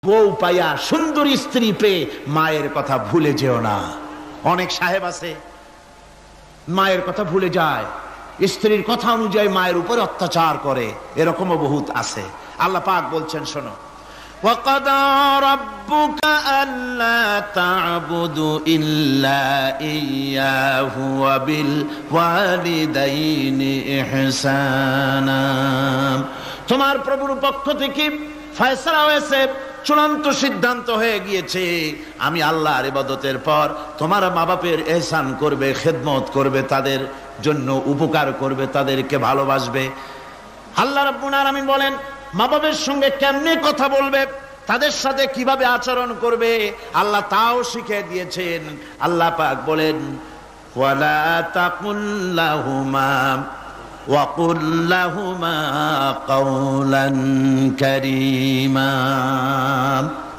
বউ পাইয়া সুন্দরী স্ত্রী পেয়ে মায়ের কথা ভুলে যেও না। অনেক সাহেব আছে মায়ের কথা ভুলে যায়, স্ত্রীর কথা অনুযায়ী মায়ের উপরে অত্যাচার করে, এরকমও বহুত আছে। আল্লাহ পাক বলছেন শোনো, وَقَضَى رَبُّكَ أَلَّا تَعْبُدُوا إِلَّا إِيَّاهُ وَبِالْوَالِدَيْنِ إِحْسَانًا। তোমার প্রভুর পক্ষ থেকে ফয়সালা হয়েছে, চূড়ান্ত সিদ্ধান্ত হয়ে গিয়েছে, আমি আল্লাহর ইবাদতের পর তোমার মা বাপের ইহসান করবে, খেদমত করবে, তাদের জন্য উপকার করবে, তাদেরকে ভালোবাসবে। আল্লাহ রাব্বুল আলামিন বলেন মা বাবার সঙ্গে কেমনে কথা বলবে, তাদের সাথে কিভাবে আচরণ করবে, আল্লাহ তাও শিখিয়ে দিয়েছেন। আল্লাহ পাক বলেন ওয়ালা তাকুল লাহুমা ওয়াকুল লাহুমা কাওলান কারীমা।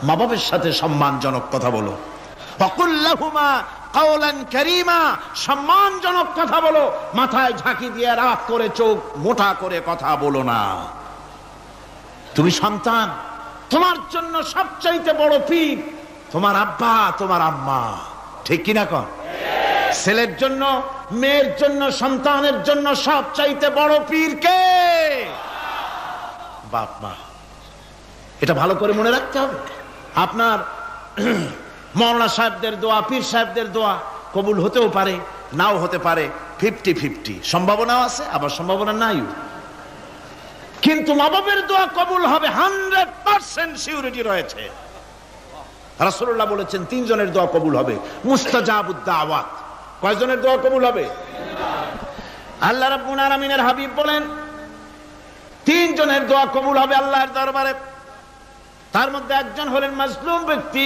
মা বাবার সাথে সম্মানজনক কথা বলো। ওয়াকুল লাহুমা কাওলান কারীমা, সম্মানজনক কথা বলো। মাথায় ঝাঁকি দিয়ে রাগ করে চোখ মোটা করে কথা বলো না। তুমি সন্তান, তোমার জন্য সবচাইতে বড় পীর তোমার আব্বা, তোমার আম্মা, ঠিক কিনা কন? ছেলের জন্য, মেয়ের জন্য, সন্তানের জন্য সবচাইতে বড় পীর কে? বাপ মা। এটা ভালো করে মনে রাখতে হবে। আপনার মৌলানা সাহেবদের দোয়া, পীর সাহেবদের দোয়া কবুল হতেও পারে, নাও হতে পারে, 50-50 সম্ভাবনাও আছে, আবার সম্ভাবনা নাই। কিন্তু মা বাবার দোয়া কবুল হবে 100% সিউরিটি রয়েছে। রাসূলুল্লাহ বলেছেন 3 জনের দোয়া কবুল হবে, মুস্তাজাবুদ দাওয়াত। কয়জনের দোয়া কবুল হবে? আল্লাহ রাব্বুল আলামিনের হাবিব বলেন 3 জনের দোয়া কবুল হবে আল্লাহর দরবারে। তার মধ্যে একজন হলেন মাজলুম ব্যক্তি,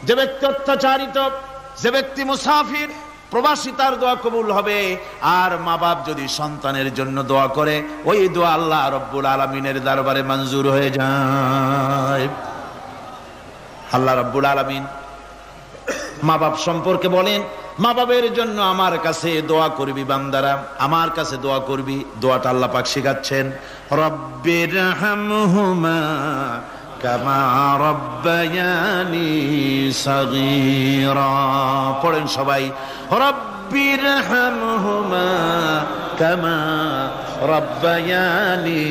যে ব্যক্তি অত্যাচারিত, যে ব্যক্তি মুসাফির, প্রবাসী, তার দোয়া কবুল হবে। আর মা বাপ যদি সন্তানের জন্য দোয়া করে, ওই দোয়া আল্লাহ রাব্বুল আলামিনের দরবারে মঞ্জুর হয়ে যায়। আল্লাহ রাব্বুল আলামিন মা বাপ সম্পর্কে বলেন, মা বাবের জন্য আমার কাছে দোয়া করবি বান্দারা, আমার কাছে দোয়া করবি। দোয়াটা আল্লাহ পাক শিখাচ্ছেন, রব্বিরহামহুমা কামা রব্বায়ানি সগীরা। পড়েন সবাই, রব্বিরহামহুমা কামা রব্বায়ানি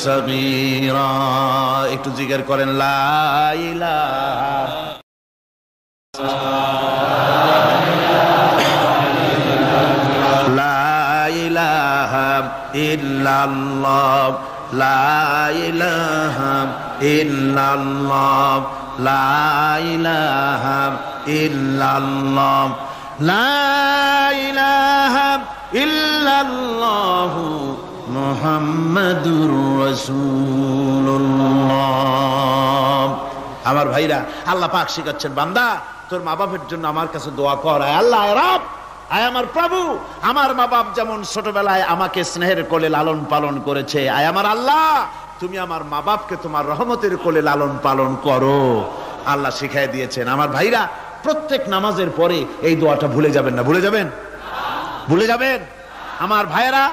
সগীরা। একটু জিকির করেন, লা ইলাহা ইল্লাল্লাহ, লা ইলাহা ইল্লাল্লাহ, লা ইলাহা ইল্লাল্লাহ, লা ইলাহা ইল্লাল্লাহ মুহাম্মাদুর রাসূলুল্লাহ। আমার ভাইরা, আল্লাহ পাক শিখাচ্ছেন, বান্দা তোর মা বাপের জন্য আমার কাছে দোয়া কর। আল্লাহ রব, আয় আমার প্রভু, আমার মা বাপ যেমন ছোটবেলায় আমাকে স্নেহের কোলে লালন পালন করেছে, আয় আমার আল্লাহ তুমি আমার মা বাপকে তোমার রহমতের কোলে লালন পালন করো। আল্লাহ শিখাই দিয়েছেন। আমার ভাইরা, প্রত্যেক নামাজের পরে এই দোয়াটা ভুলে যাবেন না। ভুলে যাবেন? ভুলে যাবেন? আমার ভাইরা,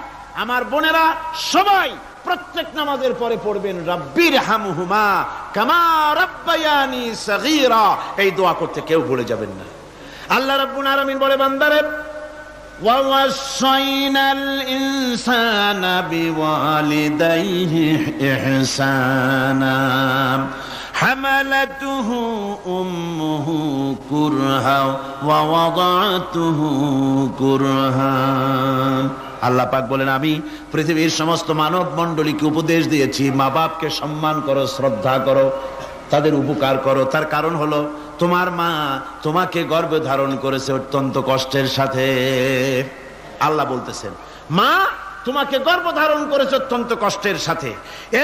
আমার বোনেরা, সবাই প্রত্যেক নামাজের পরে পড়বেন, রব্বিরহামহুমা কামা রব্বায়ানি সগীরা। এই দোয়া করতে কেউ ভুলে যাবেন না। আল্লাহ রাব্বুল আলামিন বলে, বান্দারে ওয়া ওয়াসাইনাল ইনসানা বিওয়ালিদাইহি ইহসানা হামালাতুহু উম্মুহু কুরহা ওয়া ওয়াদাতুহু কুরহা। আল্লাহ পাক বলেন, আমি পৃথিবীর সমস্ত মানব মণ্ডলীকে উপদেশ দিয়েছি, মা বাপকে সম্মান করো, শ্রদ্ধা করো, তাদের উপকার করো। তার কারণ হলো তোমার মা তোমাকে গর্ভে ধারণ করেছে অত্যন্ত কষ্টের সাথে। আল্লাহ বলতেছেন, মা তোমাকে গর্ভ ধারণ করেছে অত্যন্ত কষ্টের সাথে,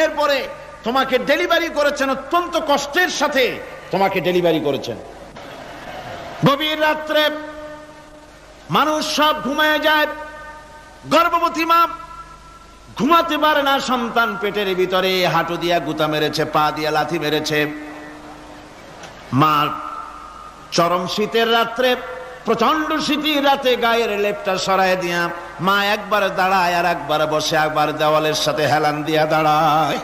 এরপরে তোমাকে ডেলিভারি করেছেন অত্যন্ত কষ্টের সাথে, তোমাকে ডেলিভারি করেছেন। গভীর রাত্রে মানুষ সব ঘুমায় যায়, গর্ভবতী মা ঘুমাতে পারে না, সন্তান পেটের ভিতরে, হাঁটু দিয়া গুতা মেরেছে, পা দিয়া লাথি মেরেছে। মা চরম শীতের রাত্রে, প্রচন্ড শীতের রাতে গায়ের লেপটা সরায় দিয়া মা একবার দাঁড়ায়, আর একবার বসে, একবার দেওয়ালের সাথে হেলান দিয়া দাঁড়ায়।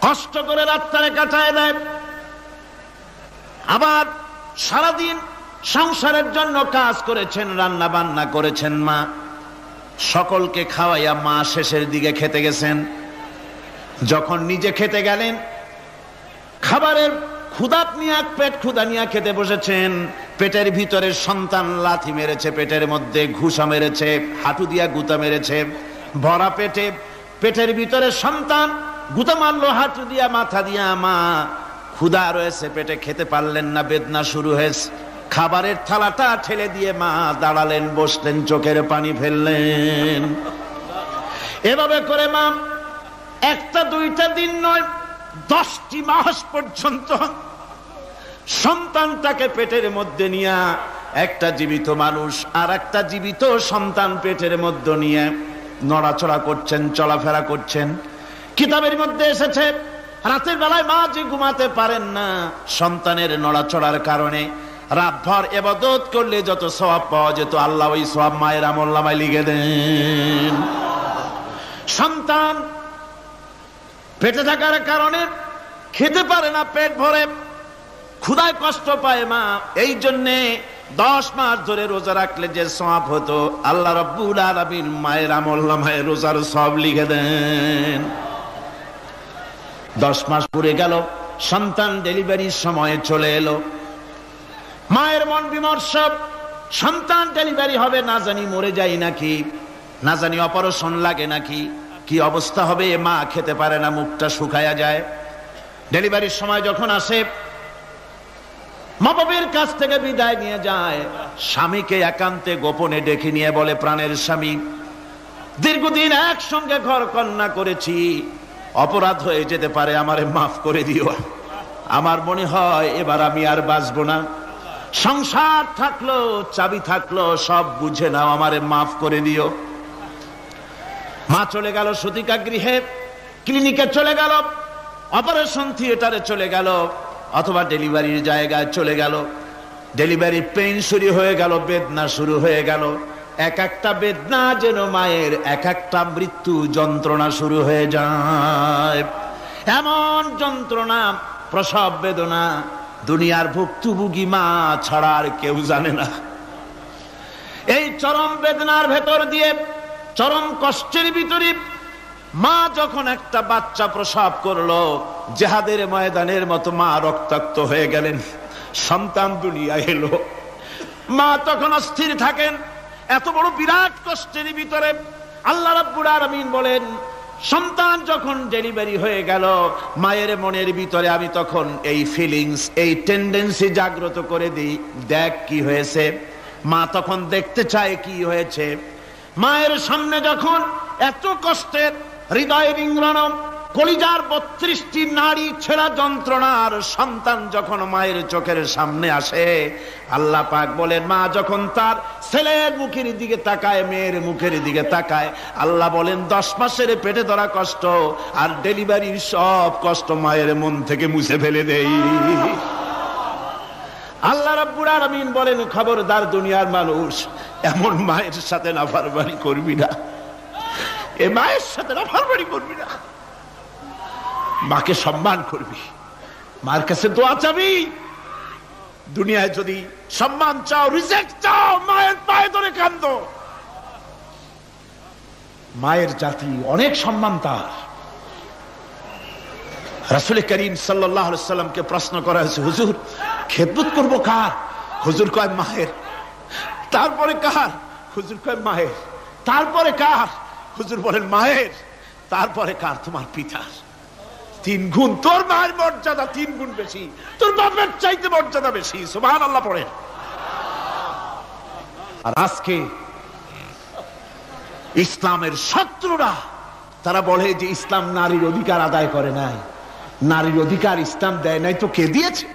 কষ্ট করে রাতটারে কাটায় দেয়। আবার সারাদিন সংসারের জন্য কাজ করেছেন, রান্না বান্না করেছেন মা, সকলকে খাওয়াইয়া মা শেষের দিকে খেতে গেছেন। যখন নিজে খেতে গেলেন, খাবারের ক্ষুধা নিয়ে পেট ক্ষুধা নিয়ে খেতে বসেছেন, পেটের ভিতরে সন্তান লাথি মেরেছে, পেটের মধ্যে ঘুষা মেরেছে, হাঁটু দিয়া গুতা মেরেছে, ভরা পেটে পেটের ভিতরে সন্তান গুতা মারলো হাঁটু দিয়া মাথা দিয়া। মা ক্ষুধা রয়েছে পেটে, খেতে পারলেন না, বেদনা শুরু হয়েছে। খাবারের থালাটা ঠেলে দিয়ে মা দাঁড়ালেন, বসলেন, চোখের পানি ফেললেন। এভাবে করে মা একটা দুইটা দিন নয়, 10টি মাস পর্যন্ত সন্তানটাকে পেটের মধ্যে নিয়ে, একটা জীবিত মানুষ আর একটা জীবিত সন্তান পেটের মধ্যে নিয়ে নড়াচড়া করছেন, চলাফেরা করছেন। কিতাবের মধ্যে এসেছে রাতের বেলায় মা যে ঘুমাতে পারেন না, সন্তানের নড়াচড়ার কারণে। রাতভর ইবাদত করলে যত সওয়াব পাওয়া যেত, আল্লাহ ওই সওয়াব মায়ের আমলনামায় লিখে দেন। সন্তান পেটে থাকার কারণে খেতে পারে না, পেট ভরে ক্ষুধায় কষ্ট পায় মা। এই জন্যে 10 মাস ধরে রোজা রাখলে যে সওয়াব হতো, আল্লাহ রাব্বুল আলামিন মায়ের আমলনামায় রোজার সওয়াব লিখে দেন। 10 মাস পুরে গেল, সন্তান ডেলিভারির সময় চলে এলো। মায়ের মন বিমর্ষ, সন্তান ডেলিভারি হবে, না জানি মরে যাই নাকি, না জানি অপারেশন লাগে নাকি, কি অবস্থা হবে। মা খেতে পারে না, মুখটা শুকায়া যায়। ডেলিভারির সময় যখন আসে, মা বাবার কাছ থেকে বিদায় নিয়ে যায়, স্বামীকে একান্তে গোপনে ডেকে নিয়ে বলে, প্রাণের স্বামী, দীর্ঘদিন একসঙ্গে ঘর কন্যা করেছি, অপরাধ হয়ে যেতে পারে, আমারে মাফ করে দিও। আমার মনে হয় এবার আমি আর বাঁচবো না। সংসার থাকলো, চাবি থাকলো, সব বুঝে নাও, আমারে মাফ করে দিও। মা চলে গেল সতিকা গৃহে, ক্লিনিকে চলে গেল, অপারেশন থিয়েটারে চলে গেল, অথবা ডেলিভারির জায়গায় চলে গেল। ডেলিভারি পেইন শুরু হয়ে গেল, বেদনা শুরু হয়ে গেল। এক একটা বেদনা যেন মায়ের এক একটা মৃত্যু যন্ত্রণা শুরু হয়ে যায়। এমন যন্ত্রণা, প্রসব বেদনা দুনিয়ার ভুক্তভোগী মা ছাড়া আর কেউ জানে না। এই চরম বেদনার ভেতর দিয়ে, চরম কষ্টের ভিতরে মা যখন একটা বাচ্চা প্রসব করলো, জিহাদের ময়দানের মতো মা রক্তাক্ত হয়ে গেলেন, সন্তান দুনিয়ায় এলো। মা তখন অস্থির থাকেন। এত বড় বিরাট কষ্টের ভিতরে আল্লাহ রাব্বুল আলামিন বলেন, সন্তান যখন ডেলিভারি হয়ে গেল, মায়ের মনের ভিতরে আমি তখন এই ফিলিংস, এই টেন্ডেন্সি জাগ্রত করে দিই, দেখ কি হয়েছে। মা তখন দেখতে চায় কি হয়েছে। মায়ের সামনে যখন এত কষ্টের, হৃদয় বিংরণ, কলিজার 32টি নাড়ি ছেঁড়া যন্ত্রণার সন্তান যখন মায়ের চোখের সামনে আসে, আল্লাহ পাক বলেন, মা যখন তার ছেলের মুখের দিকে তাকায়, মেয়ের মুখের দিকে তাকায়, আল্লাহ বলেন 10 মাসের পেটে ধরা কষ্ট আর ডেলিভারির সব কষ্ট মায়ের মন থেকে মুছে ফেলে দেই। আল্লাহ রাব্বুল আলামিন বলেন, খবরদার দুনিয়ার মানুষ, এমন মায়ের সাথে নাফরমানি করবি না, এ মায়ের সাথে নাফরমানি করবি না, মাকে সম্মান করবি, মার কাছে দোয়া চাবি। দুনিয়ায় যদি সম্মান চাও, রিজেক্ট চাও, মায়ের পায়ে ধরে কাঁদো। মায়ের জাতি অনেক সম্মান তার। রাসূল করিম সাল্লাল্লাহু আলাইহি সাল্লামকে প্রশ্ন করা হয়েছে, হুজুর খেদমত করবো কার? হুজুর কয় মায়ের। তারপরে কার? হুজুর কয় মায়ের। তারপরে কার? হুজুর বলেন মায়ের। তারপরে কার? তোমার পিতার। 3 গুণ। তোর মায়ের মর্যাদা 3 গুণ বেশি, তোর বাপের চাইতে মর্যাদা বেশি। সুবহানাল্লাহ পড়ে। আর আজকে ইসলামের শত্রুরা তারা বলে যে ইসলাম নারীর অধিকার আদায় করে নাই। নারীর অধিকার ইসলাম দেয় নাই তো কে দিয়েছে?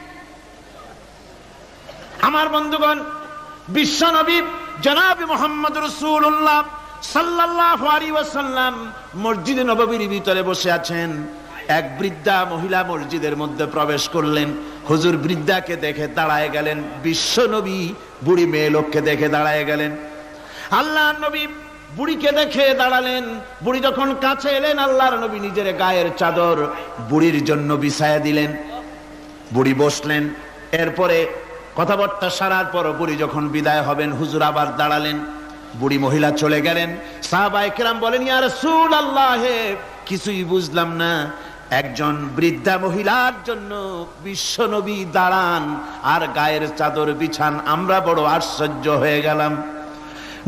আমার বন্ধুগণ, বিশ্ব নবী জনাব মুহাম্মদ রাসূলুল্লাহ সাল্লাল্লাহু আলাইহি ওয়াসাল্লাম মসজিদে নববীর ভিতরে বসে আছেন। এক বৃদ্ধা মহিলা মসজিদের মধ্যে প্রবেশ করলেন। হুজুর বৃদ্ধাকে দেখে দাঁড়ায় গেলেন। বিশ্ব নবী বুড়ি মেয়ে লোককে দেখে দাঁড়ায় গেলেন। আল্লাহর নবী বুড়িকে দেখে দাঁড়ালেন। বুড়ি যখন কাছে এলেন, আল্লাহর নবী নিজের গায়ের চাদর বুড়ির জন্য বিছায়া দিলেন। বুড়ি বসলেন। এরপরে কথাবার্তা সারার পর বুড়ি যখন বিদায় হবেন, হুজুর আবার দাঁড়ালেন। বুড়ি মহিলা চলে গেলেন। সাহাবায়ে কেরাম বলেন, ইয়া রাসূলুল্লাহ, কিছুই বুঝলাম না, একজন বৃদ্ধা মহিলার জন্য বিশ্বনবী দাঁড়ান আর গায়ের চাদর বিছান, আমরা বড় আশ্চর্য হয়ে গেলাম।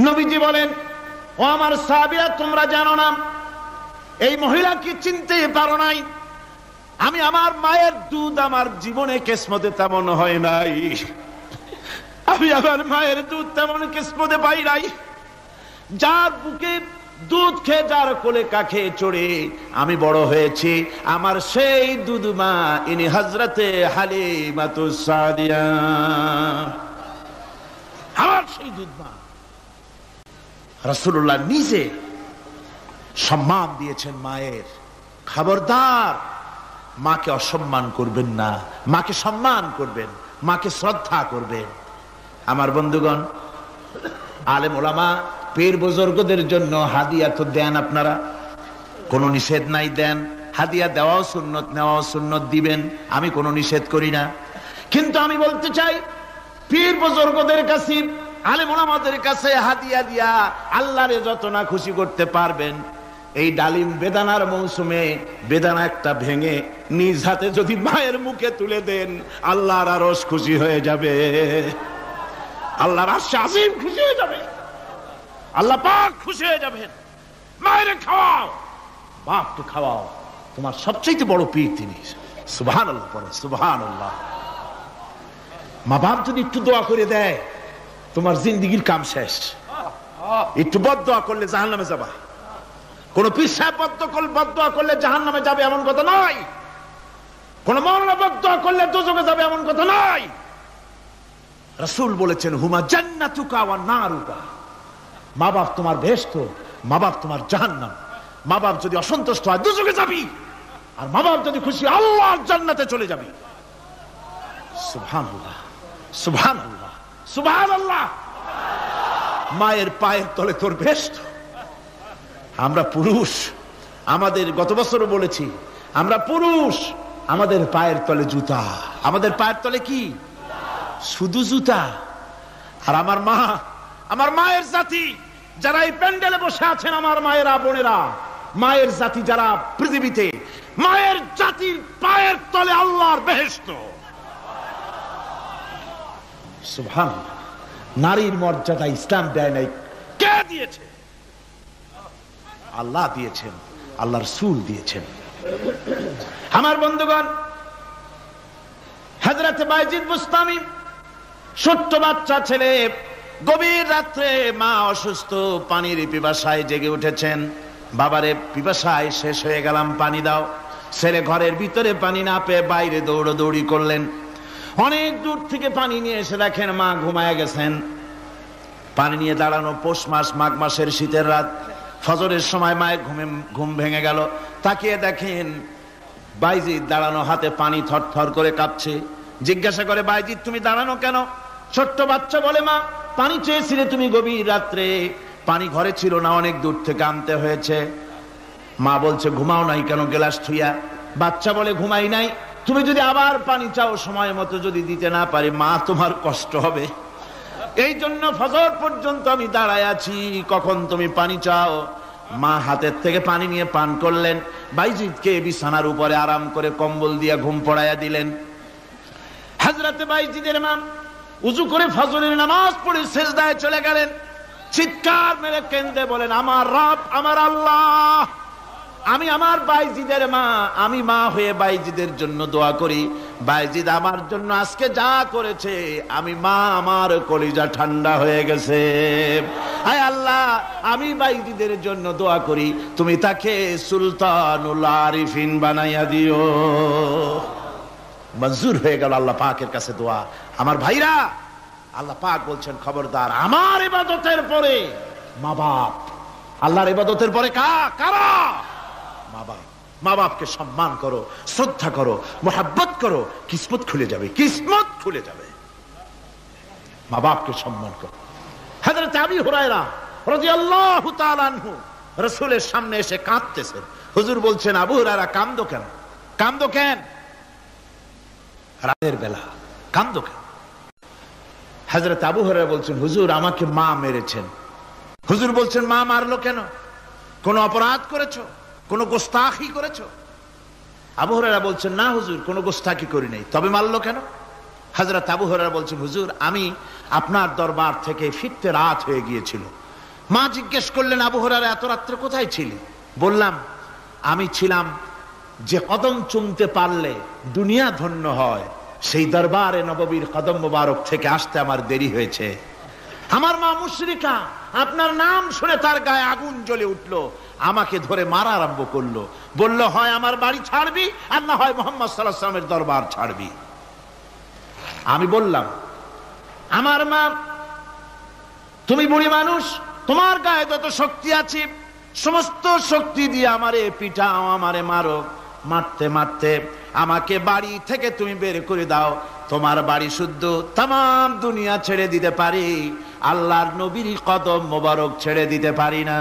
নবীজি বলেন, ও আমার সাহাবীরা, তোমরা জানো না এই মহিলা কি চিনতে পারো নাই? আমি আমার মায়ের দুধ আমার জীবনে কিসমতে তেমন হয় নাই, আমি আমার মায়ের দুধ তেমন কিসমতে পাই নাই। যার বুকে দুধ খেয়ে, যার কোলে কাখে চড়ে আমি বড় হয়েছি, আমার সেই দুধ মা ইনি হযরতে হালিমাতুস সাদিয়া, আমার সেই দুধ মা। রাসূলুল্লাহ নিজে সম্মান দিয়েছেন মায়ের। খবরদার, মাকে অসম্মান করবেন না, মাকে সম্মান করবেন, মাকে শ্রদ্ধা করবেন। আমার বন্ধুগণ, আলেম ওলামা পীর বুজুর্গদের জন্য হাদিয়া তো দেন, আপনারা কোনো নিষেধ নাই, দেন। হাদিয়া দেওয়াও সুন্নত, নেওয়াও সুন্নত, দিবেন, আমি কোনো নিষেধ করি না। কিন্তু আমি বলতে চাই, পীর বুজুর্গদের কাছে, আলেম ওলামাদের কাছে হাদিয়া দিয়া আল্লাহরে যত না খুশি করতে পারবেন, এই ডালিম বেদানার মৌসুমে বেদানা একটা ভেঙে নিজ হাতে যদি মায়ের মুখে তুলে দেন, আল্লাহর আরশ খুশি হয়ে যাবে, আল্লাহর আরশ আজিম খুশি হয়ে যাবে, আল্লাহ পাক খুশি হয়ে যাবেন। মায়ের খাওয়াও, বাপকে খাওয়াও, তোমার সবচেয়ে বড় পীর তিনি। সুবহানাল্লাহ পড়ে, সুবহানাল্লাহ। মা বাপ যদি একটু দোয়া করে দেয়, তোমার জিন্দেগীর কাম শেষ। একটু বদদোয়া করলে জাহান্নামে যাবা। কোন পীর সাহেব বদদোয়া করলে জাহান্নামে যাবে এমন কথা নয়, কোন মাওলানা বদদোয়া করলে দোজখে যাবে এমন কথা নয়। রাসূল বলেছেন, হুমা জান্নাতুকা ওয়া নারুকা, মা বাপ তোমার বেহেশত, মা বাপ তোমার জাহান্নাম। মা বাপ যদি অসন্তুষ্ট হয়, দোজখে যাবি, আর মা বাপ যদি খুশি, আল্লাহর জান্নাতে চলে যাবি। সুবহানাল্লাহ, সুবহানাল্লাহ, সুবহানাল্লাহ। মায়ের পায়ের তলে তোর বেহেশত। আমরা পুরুষ, আমাদের গত বছরও বলেছি, আমরা পুরুষ, আমাদের পায়ের তলে জুতা, আমাদের পায়ের তলে কি? শুধু জুতা। আর আমার মা, আমার মায়ের জাতি যারা এই প্যান্ডেলে বসে আছেন, আমার মায়েরা, বোনেরা, মায়ের জাতি যারা পৃথিবীতে, মায়ের জাতির পায়ের তলে আল্লাহর বেহেশত। সুবহানাল্লাহ। নারীর মর্যাদা ইসলাম দেয় নাই, কে দিয়েছে? আল্লাহ দিয়েছেন, আল্লাহর রাসূল দিয়েছেন। আমার বন্ধুগণ, হযরত বাইজিদ বুস্তামি, ছোট্ট বাচ্চা ছেলে, গভীর রাত্রে মা অসুস্থ, পানির পিপাসায় জেগে উঠেছেন। বাবারে, পিপাসায় শেষ হয়ে গেলাম, পানি দাও। ছেলে ঘরের ভিতরে পানি না পেয়ে বাইরে দৌড়াদৌড়ি করলেন। অনেক দূর থেকে পানি নিয়ে এসে দেখেন মা ঘুমায় গেছেন। পানি নিয়ে দাঁড়ানো, পৌষ মাস, মাঘ মাসের শীতের রাত, ফজরের সময় মায়ের ঘুম ভেঙে গেল। তাকিয়ে দেখেন বাইজিদ দাঁড়ানো, হাতে পানি থরথর করে কাঁপছে। জিজ্ঞাসা করে, বাইজিদ তুমি দাঁড়ানো কেন? ছোট্ট বাচ্চা বলে, মা পানি চেয়েছিলে তুমি গভীর রাত্রে, পানি ঘরে ছিল না, অনেক দূর থেকে আনতে হয়েছে। মা বলছে, ঘুমাও নাই কেন গ্লাস থুইয়া? বাচ্চা বলে, ঘুমাই নাই, তুমি যদি আবার পানি চাও, সময় মতো যদি দিতে না পারি, মা তোমার কষ্ট হবে, এই জন্য ফজর পর্যন্ত আমি দাঁড়ায় আছি, কখন তুমি পানি চাও। মা হাতের থেকে পানি নিয়ে পান করলেন। বাইজিদকে বিছানার উপরে আরাম করে কম্বল দিয়ে ঘুম পড়াইয়া দিলেন। হযরত বাইজিদের মা উযু করে ফজরের নামাজ পড়ে সিজদায় চলে গেলেন। চিৎকার মেরে কেঁদে বলেন, আমার রব, আমার আল্লাহ, আমি আমার বাইজিদের মা, আমি মা হয়ে বাইজিদের জন্য দোয়া করি। বাইজিদ আমার জন্য আজকে যা করেছে, আমি মা, আমার কলিজা ঠান্ডা হয়ে গেছে। আয় আল্লাহ, আমি বাইজিদের জন্য দোয়া করি, তুমি তাকে সুলতানুল আরিফিন বানাইয়া দিও। মঞ্জুর হয়ে গেল আল্লাহ পাকের কাছে দোয়া। আমার ভাইরা, আল্লাহ পাক বলছেন, খবরদার, আমার ইবাদতের পরে মা বাপ, আল্লাহর ইবাদতের পরে কারা? মা বাপ। মা বাপকে সম্মান করো, শ্রদ্ধা করো, মোহাব্বত করো, কিসমত খুলে যাবে, কিসমত খুলে যাবে। মা বাপকে সম্মান করো। হযরত আবু হুরায়রা রাদিয়াল্লাহু তাআলা আনহু রাসূলের সামনে এসে কাঁদতেছেন। হুজুর বলছেন, আবু হুরায়রা কাঁদো কেন? কাঁদো কেন? রাতের বেলা কাঁদো কেন? হযরত আবু হুরায়রা বলছেন, হুজুর আমাকে মা মেরেছেন। হুজুর বলছেন, মা মারলো কেন? কোন অপরাধ করেছো? কোন গোস্তাখি করেছো? আবু হুরায়রা বলছেন, না হুজুর, কোন গোস্তাখি করি নাই। তবে মারলো কেন? হযরত আবু হুরায়রা বলছেন, হুজুর আমি আপনার দরবার থেকে ফিরতে রাত হয়ে গিয়েছিল। মা জিজ্ঞেস করলেন, আবু হুরায়রা এত রাত্রে কোথায় ছিলি? বললাম, আমি ছিলাম যে কদম চুমতে পারলে দুনিয়া ধন্য হয়, সেই দরবারে নববীর কদম মোবারক থেকে আসতে আমার দেরি হয়েছে। আমার মা মুশরিকা, আপনার নাম শুনে তার গায়ে আগুন জ্বলে উঠলো, আমাকে ধরে মারা আরম্ভ করলো। বলল, হয় আমার বাড়ি ছাড়বি আর না হয় মুহাম্মদ সাল্লাল্লাহু আলাইহি ওয়াসাল্লামের দরবার ছাড়বি। আমি বললাম, আমার মা, তুমি বুড়ি মানুষ, তোমার গায়ে যত শক্তি আছে সমস্ত শক্তি দিয়ে আমারে পিটাও, আমারে মারো। মারতে মারতে আমাকে বাড়ি থেকে তুমি বের করে দাও। তোমার বাড়ি শুদ্ধ, তাম দুনিয়া ছেড়ে দিতে পারি, আল্লাহর নবীর কদম মোবারক ছেড়ে দিতে পারি না।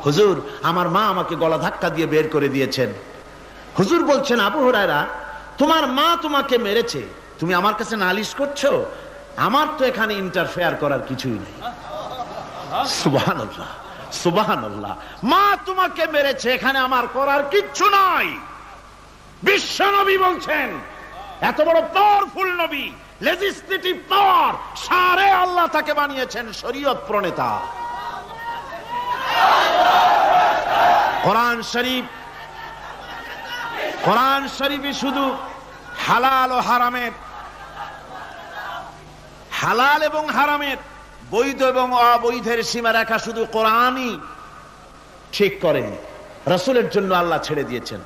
হুজুর, আমার মা আমাকে গলা ধাক্কা দিয়ে বের করে দিয়েছেন। হুজুর বলছেন, আবু হুরায়রা তোমার মা তোমাকে মেরেছে, তুমি আমার কাছে নালিশ করছো? আমার তো এখানে ইন্টারফেয়ার করার কিছুই নেই। সুবহানাল্লাহ, সুবহানাল্লাহ। মা তোমাকে মেরেছে, এখানে আমার করার কিচ্ছু নাই। বিশ্ব নবী বলছেন, এত বড় পাওয়ারফুল নবী, লেজিসলেটিভ পাওয়ার, সারে আল্লাহ তাকে বানিয়েছেন শরীয়ত প্রণেতা। কোরআন শরীফ, কোরআন শরীফে শুধু হালাল ও হারামের, হালাল এবং হারামের, বৈধ এবং অবৈধের সীমারেখা শুধু কোরআনই ঠিক করেন, রাসূলের জন্য আল্লাহ ছেড়ে দিয়েছেন।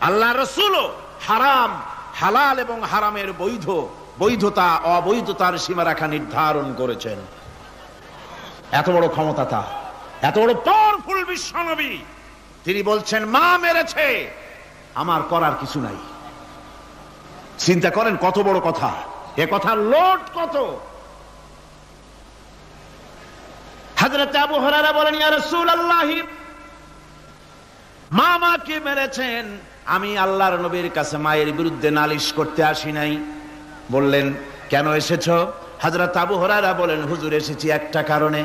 আল্লাহ রাসূলও হারাম, হালাল এবং হারামের বৈধ, বৈধতা অবৈধতার সীমারেখা নির্ধারণ করেছেন। এত বড় ক্ষমতা তার, এত বড় পাওয়ারফুল বিশ্বনবী, তিনি বলছেন মা মেরেছে, আমার করার কিছু নাই। চিন্তা করেন কত বড় কথা, এ কথার লোড কত। হযরত আবু হুরায়রা বলেন, ইয়া রাসূলুল্লাহ, মা মাকে মেরেছেন, আমি আল্লাহর নবীর কাছে মায়ের বিরুদ্ধে নালিশ করতে আসি নাই। বললেন, কেন এসেছো? হযরত আবু হুরায়রা বলেন, হুজুর এসেছি একটা কারণে,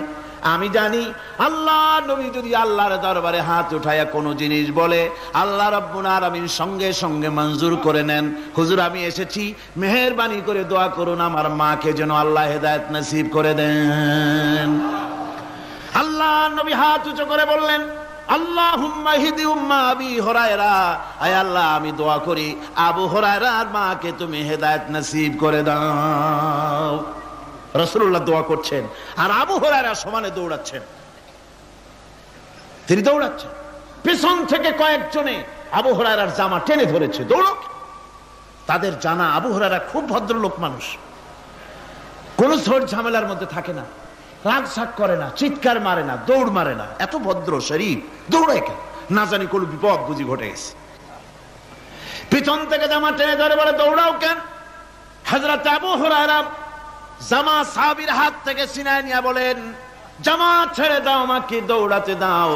আমি জানি আল্লাহ নবী যদি আল্লাহর দরবারে হাত উঠায়া কোন জিনিস বলে, আল্লাহ রাব্বুল আলামিন সঙ্গে সঙ্গে মঞ্জুর করে নেন। হুজুর আমি এসেছি, মেহেরবানি করে দোয়া করুন আমার মাকে যেন আল্লাহ হেদায়েত নসিব করে দেন। আল্লাহ নবী হাত উঁচু করে বললেন, আল্লাহুম্মা হিদি উম্মা আবি হুরায়রা, আয় আল্লাহ আমি দোয়া করি আবু হুরায়রার মাকে তুমি হেদায়েত নসিব করে দাও। রাসূলুল্লাহ দোয়া করছেন আর আবু হুরায়রা সমানে দৌড়াচ্ছেন। তিনি দৌড়াচ্ছেন, পেছন থেকে কয়েকজনে আবু হুরায়রার জামা টেনে ধরেছে, দৌড়ো। তাদের জানা আবু হুরায়রা খুব ভদ্রলোক মানুষ, কোন ঝড় ঝামেলার মধ্যে থাকে না, রাগ সাগ করে না, চিৎকার মারে না, দৌড় মারে না, এত ভদ্র শরীর, দৌড়ায় কেন? না জানি কোন বিপদ বুঝি ঘটে গেছে। পিছন থেকে জামা টেনে ধরে বলে, দৌড়াও কেন? হযরত আবু হুরায়রা জামা সাহাবীর হাত থেকে ছিনায় নিয়ে বলেন, জামা ছেড়ে দাও, আমাকে দৌড়াতে দাও।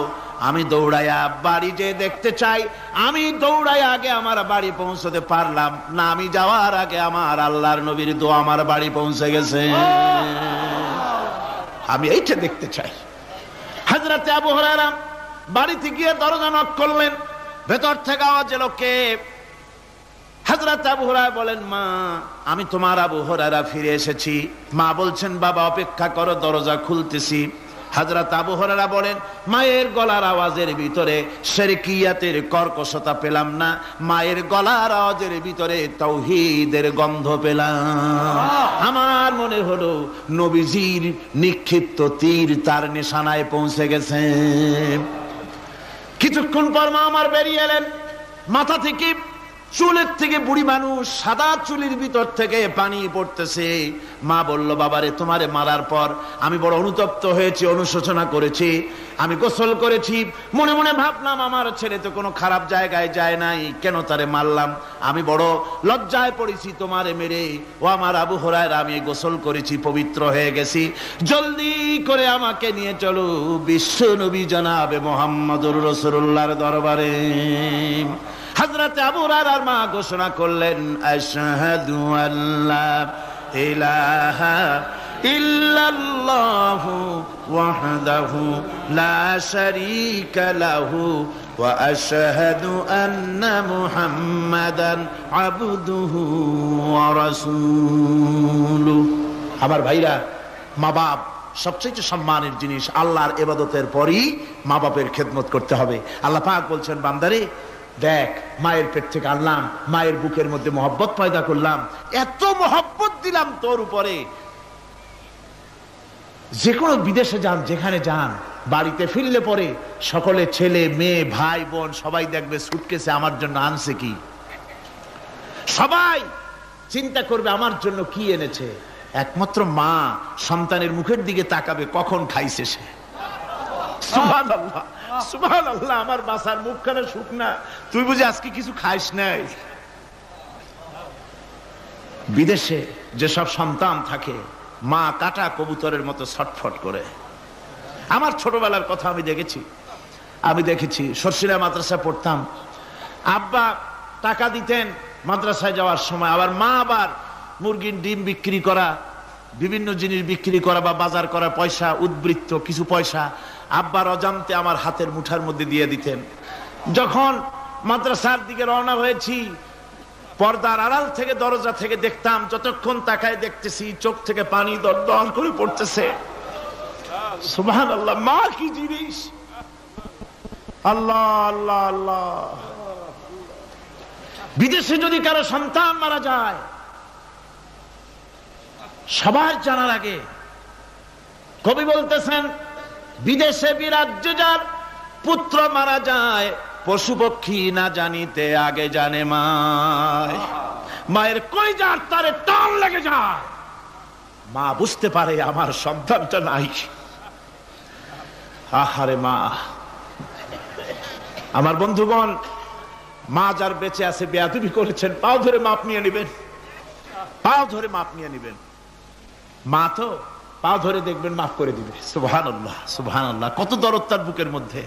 আমি দৌড়াইয়া বাড়ি যে দেখতে চাই, আমি দৌড়াইয়া আগে আমার বাড়ি পৌঁছতে পারলাম না, আমি যাওয়ার আগে আমার আল্লাহর নবীর দোয়া আমার বাড়ি পৌঁছে গেছে, আমি এইটা দেখতে চাই। হযরত আবু হুরায়রা বাড়িতে গিয়ে দরজা নক করলেন, ভেতর থেকে আওয়াজ এলো, কে? হযরত আবু হুরায়রা বলেন, মা আমি তোমার আবু হুরায়রা ফিরে এসেছি। মা বলছেন, বাবা অপেক্ষা করো, দরজা খুলতেছি। হযরত আবু হুরায়রা বলেন, মায়ের গলার আওয়াজের ভিতরে শিরকিয়াতের কর্কশতা পেলাম না, মায়ের গলার আওয়াজের ভিতরে তাওহীদের গন্ধ পেলাম। আমার মনে হলো নবীজির নিক্ষিপ্ত তীর তার নিশানায় পৌঁছে গেছে। কিছুক্ষণ পর মা আমার বেরিয়ে এলেন, মাথা থেকে চুলের থেকে বুড়ি মানুষ, সাদা চুলের ভিতর থেকে পানি পড়তেছে। মা বলল, বাবারে তোমারে মারার পর আমি বড় অনুতপ্ত হয়েছি, অনুশোচনা করেছি, আমি গোসল করেছি, মনে মনে ভাবলাম আমার ছেলে তো কোনো খারাপ জায়গায় যায় নাই, কেন তারে মারলাম, আমি বড় লজ্জায় পড়েছি তোমারে মেরে। ও আমার আবু হুরায়রা, আমি গোসল করেছি, পবিত্র হয়ে গেছি, জলদি করে আমাকে নিয়ে চলো বিশ্ব নবী জনাবে মুহাম্মদুর রাসূলুল্লাহর দরবারে। হযরত আবু হুরায়রার মা ঘোষণা করলেন, আশহাদু আল্লা ইলাহা ইল্লাল্লাহু ওয়াহদাহু লা শারীকা লাহু ওয়া আশহাদু আন্না মুহাম্মাদান আবদুহু ওয়া রাসূলুহু। আমার ভাইরা, মা বাপ সবচেয়ে সম্মানের জিনিস। আল্লাহর ইবাদতের পরই মা বাপের খেদমত করতে হবে। আল্লাহ পাক বলছেন, বান্দারে দেখ, মায়ের পেট থেকে আনলাম, মায়ের বুকের মধ্যে মহব্বত পয়দা করলাম, এত মহব্বত দিলাম তোর উপরে, যে কোনো বিদেশে যান, যেখানে যান, বাড়িতে ফিরলে পরে সকলে ছেলে মেয়ে ভাই বোন সবাই দেখবে সুটকেসে আমার জন্য আনছে কি, সবাই চিন্তা করবে আমার জন্য কি এনেছে। একমাত্র মা সন্তানের মুখের দিকে তাকাবে কখন খাইছে সে। সুবহানাল্লাহ, সুবহানাল্লাহ, আমার বাসার মুখখানা শুকনা, তুই বুঝি আজকে কিছু খাইস নাই। বিদেশে যেসব সন্তান থাকে, মা কাটা কবুতরের মতো ছটফট করে। আমার ছোটবেলার কথা আমি দেখেছি সরসিরা মাদ্রাসায় পড়তাম, আব্বা টাকা দিতেন মাদ্রাসায় যাওয়ার সময়, আবার মা আবার মুরগির ডিম বিক্রি করা, বিভিন্ন জিনিস বিক্রি করা বা বাজার করা পয়সা, উদ্বৃত্ত কিছু পয়সা আব্বার অজান্তে আমার হাতের মুঠার মধ্যে দিয়ে দিতেন। যখন মাদ্রাসার দিকে রওনা হয়েছি, পর্দার আড়াল থেকে দরজা থেকে দেখতাম, যতক্ষণ তাকায় দেখতেছি চোখ থেকে পানি দরদর করে পড়তেছে। সুবহানাল্লাহ, মা কি জিনিস! আল্লাহ আল্লাহ আল্লাহ। বিদেশে যদি কারো সন্তান মারা যায়, সবার জানার আগে কবি বলতেছেন, বিদেশে বিরাজ্য যার পুত্র মারা যায়, পশু পক্ষী না জানিতে আগে জানে মায়। মায়ের কলিজার তারে টান লেগে যায়, মা বুঝতে পারে আমার সন্তানটা নাই। আহারে মা! আমার বন্ধুগণ, মা যার বেঁচে আছে বেয়াদবি করেছেন, পাও ধরে মাপ নিয়ে নেবেন, পাও ধরে মাপ নিয়ে নেবেন। মা তো পাও ধরে দেখবেন মাফ করে দিবে। সুবহানাল্লাহ, সুবহানাল্লাহ, কত দরদ তার বুকের মধ্যে।